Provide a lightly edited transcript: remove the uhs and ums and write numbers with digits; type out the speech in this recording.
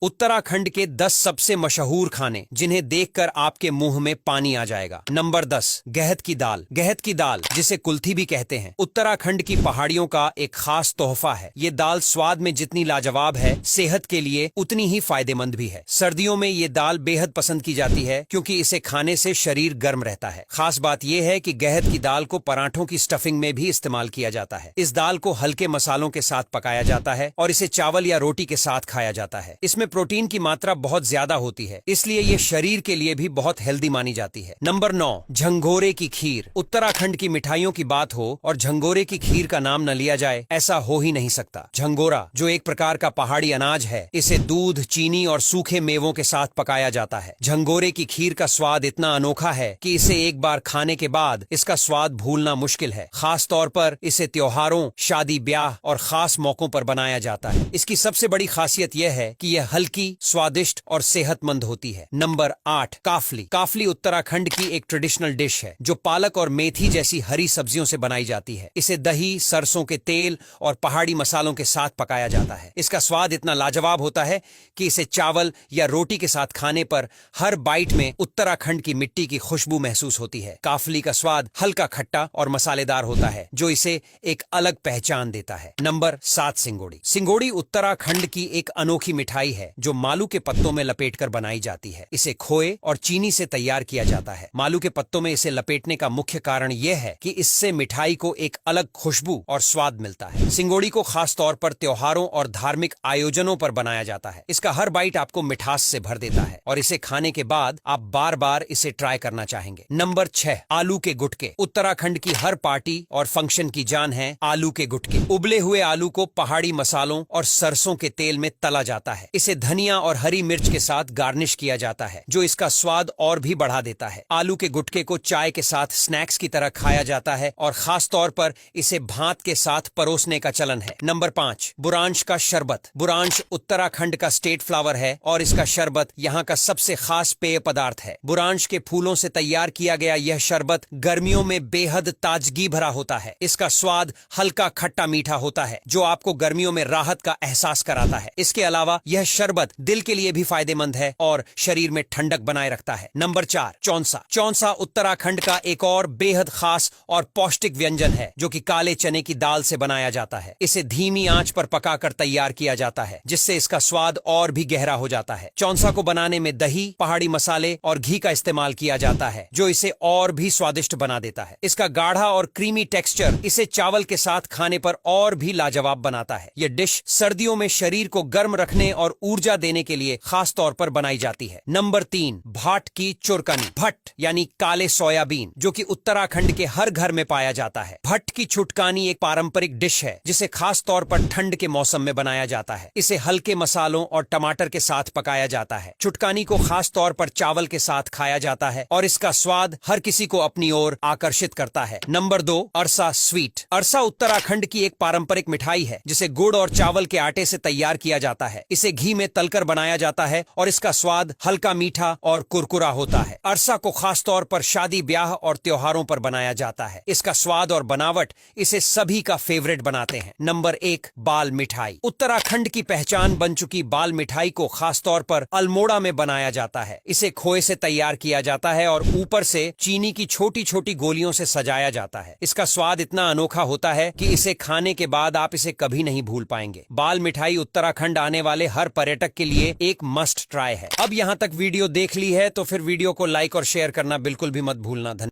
उत्तराखंड के 10 सबसे मशहूर खाने जिन्हें देखकर आपके मुंह में पानी आ जाएगा। नंबर 10, गहत की दाल। गहत की दाल, जिसे कुल्थी भी कहते हैं, उत्तराखंड की पहाड़ियों का एक खास तोहफा है। ये दाल स्वाद में जितनी लाजवाब है, सेहत के लिए उतनी ही फायदेमंद भी है। सर्दियों में ये दाल बेहद पसंद की जाती है क्योंकि इसे खाने से शरीर गर्म रहता है। खास बात यह है कि गहत की दाल को पराठों की स्टफिंग में भी इस्तेमाल किया जाता है। इस दाल को हल्के मसालों के साथ पकाया जाता है और इसे चावल या रोटी के साथ खाया जाता है। इसमें प्रोटीन की मात्रा बहुत ज्यादा होती है, इसलिए ये शरीर के लिए भी बहुत हेल्दी मानी जाती है। नंबर 9, झंगोरे की खीर। उत्तराखंड की मिठाइयों की बात हो और झंगोरे की खीर का नाम न लिया जाए, ऐसा हो ही नहीं सकता। झंगोरा, जो एक प्रकार का पहाड़ी अनाज है, इसे दूध, चीनी और सूखे मेवों के साथ पकाया जाता है। झंगोरे की खीर का स्वाद इतना अनोखा है कि इसे एक बार खाने के बाद इसका स्वाद भूलना मुश्किल है। खास तौर पर इसे त्योहारों, शादी ब्याह और खास मौकों पर बनाया जाता है। इसकी सबसे बड़ी खासियत यह है कि यह हल्की, स्वादिष्ट और सेहतमंद होती है। नंबर 8, काफली। काफली उत्तराखंड की एक ट्रेडिशनल डिश है जो पालक और मेथी जैसी हरी सब्जियों से बनाई जाती है। इसे दही, सरसों के तेल और पहाड़ी मसालों के साथ पकाया जाता है। इसका स्वाद इतना लाजवाब होता है कि इसे चावल या रोटी के साथ खाने पर हर बाइट में उत्तराखंड की मिट्टी की खुशबू महसूस होती है। काफली का स्वाद हल्का खट्टा और मसालेदार होता है जो इसे एक अलग पहचान देता है। नंबर 7, सिंगोड़ी। सिंगोड़ी उत्तराखंड की एक अनोखी मिठाई है जो मालू के पत्तों में लपेटकर बनाई जाती है। इसे खोए और चीनी से तैयार किया जाता है। मालू के पत्तों में इसे लपेटने का मुख्य कारण यह है कि इससे मिठाई को एक अलग खुशबू और स्वाद मिलता है। सिंगोड़ी को खास तौर पर त्योहारों और धार्मिक आयोजनों पर बनाया जाता है। इसका हर बाइट आपको मिठास से भर देता है और इसे खाने के बाद आप बार बार इसे ट्राई करना चाहेंगे। नंबर 6, आलू के गुटके। उत्तराखंड की हर पार्टी और फंक्शन की जान है आलू के गुटके। उबले हुए आलू को पहाड़ी मसालों और सरसों के तेल में तला जाता है। इसे धनिया और हरी मिर्च के साथ गार्निश किया जाता है जो इसका स्वाद और भी बढ़ा देता है। आलू के गुटके को चाय के साथ स्नैक्स की तरह खाया जाता है और खास तौर पर इसे भात के साथ परोसने का चलन है। नंबर 5, बुरांश का शरबत। बुरांश उत्तराखंड का स्टेट फ्लावर है और इसका शरबत यहाँ का सबसे खास पेय पदार्थ है। बुरांश के फूलों से तैयार किया गया यह शरबत गर्मियों में बेहद ताजगी भरा होता है। इसका स्वाद हल्का खट्टा मीठा होता है जो आपको गर्मियों में राहत का एहसास कराता है। इसके अलावा यह शरबत दिल के लिए भी फायदेमंद है और शरीर में ठंडक बनाए रखता है। नंबर 4, चौंसा। चौंसा उत्तराखंड का एक और बेहद खास और पौष्टिक व्यंजन है जो कि काले चने की दाल से बनाया जाता है। इसे धीमी आंच पर पकाकर तैयार किया जाता है जिससे इसका स्वाद और भी गहरा हो जाता है। चौंसा को बनाने में दही, पहाड़ी मसाले और घी का इस्तेमाल किया जाता है जो इसे और भी स्वादिष्ट बना देता है। इसका गाढ़ा और क्रीमी टेक्सचर इसे चावल के साथ खाने पर और भी लाजवाब बनाता है। यह डिश सर्दियों में शरीर को गर्म रखने और ऊर्जा देने के लिए खास तौर पर बनाई जाती है। नंबर 3, भाट की चुरकानी। भट्ट यानी काले सोयाबीन, जो कि उत्तराखंड के हर घर में पाया जाता है। भट्ट की चुटकानी एक पारंपरिक डिश है जिसे खास तौर पर ठंड के मौसम में बनाया जाता है। इसे हल्के मसालों और टमाटर के साथ पकाया जाता है। चुटकानी को खास तौर पर चावल के साथ खाया जाता है और इसका स्वाद हर किसी को अपनी ओर आकर्षित करता है। नंबर 2, अरसा स्वीट। अरसा उत्तराखंड की एक पारंपरिक मिठाई है जिसे गुड़ और चावल के आटे से तैयार किया जाता है। इसे घी में तलकर बनाया जाता है और इसका स्वाद हल्का मीठा और कुरकुरा होता है। अरसा को खास तौर पर शादी ब्याह और त्योहारों पर बनाया जाता है। इसका स्वाद और बनावट इसे सभी का फेवरेट बनाते हैं। नंबर 1, बाल मिठाई। उत्तराखंड की पहचान बन चुकी बाल मिठाई को खास तौर पर अल्मोड़ा में बनाया जाता है। इसे खोए से तैयार किया जाता है और ऊपर से चीनी की छोटी छोटी गोलियों से सजाया जाता है। इसका स्वाद इतना अनोखा होता है कि इसे खाने के बाद आप इसे कभी नहीं भूल पाएंगे। बाल मिठाई उत्तराखंड आने वाले हर पर्यटक के लिए एक मस्ट ट्राई है। अब यहाँ तक वीडियो देख ली है तो फिर वीडियो को लाइक और शेयर करना बिल्कुल भी मत भूलना। धन्यवाद।